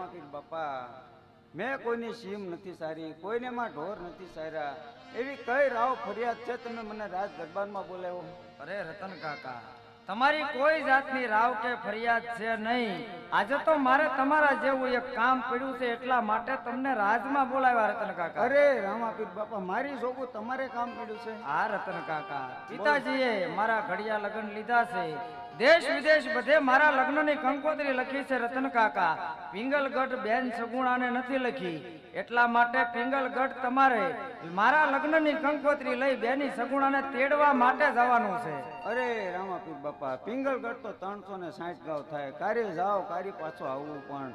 રામાપીર બાપા, મેં કોઈની સીમ નથી સારી, કોઈને માં ઢોર નથી સાર્યા, એવી કઈ રાવ ફરિયાદ છે તમે મને રાજ દરબારમાં બોલાવ્યો? અરે રતન કાકા, તમારી કોઈ જાતની રાવ કે ફરિયાદ છે નહીં. આજે તો મારે તમારા જેવું એક કામ પડ્યું છે એટલા માટે તમને રાજમાં બોલાવ્યા રતન કાકા. અરે રામાપીર બાપા, મારી જોગું તમારે કામ પડ્યું છે? હા રતન કાકા, પિતાજીએ મારા ઘડિયા લગ્ન લીધા છે. દેશ વિદેશ બધે મારા લગ્નની કંકોત્રી લખી છે રતન કાકા. પિંગલગઢ બેન સગુણાને નથી લખી, એટલા માટે પિંગલગઢ તમારે મારા લગ્નની કંકોત્રી લઈ બેની સગુણાને તેડવા માટે જવાનું છે. અરે રામાપીર બાપા, પિંગલગઢ તો 360 ગાવ થાય, કારી જાઓ કારી પાછો આવવું. પણ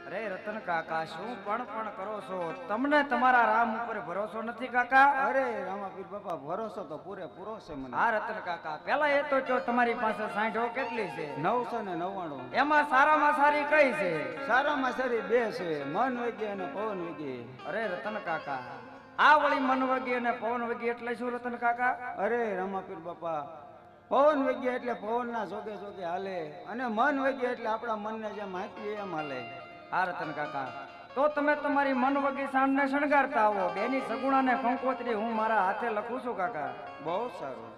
અરે રતન કાકા, શું પણ કરો છો? તમને તમારા રામ ઉપર ભરોસો નથી કાકા? અરે રામાપીર બાપા, ભરોસો તો પૂરેપૂરો છે મને. હા રતન કાકા, પેલા એ તો જો તમારી પાસે 60 કેટલી છે? 999. એમાં સારામાં સારી કઈ છે? સારામાં સારી બે છે, મન વગી અને પવન વગી. અરે રતન કાકા, આ વળી મન વગી અને પવન વગી એટલે શું રતન કાકા? અરે રામાપીર બાપા, પવન વગી એટલે પવનના જોગે જોગે હાલે, અને મન વગી એટલે આપણા મનને જેમ હાંકીએ એમ હાલે. હા રતન કાકા, તો તમે તમારી મન વગી સાંજને શણગારતા આવો. બેની સગુણાને કંકોત્રી હું મારા હાથે લખું છું કાકા. બહુ સારું.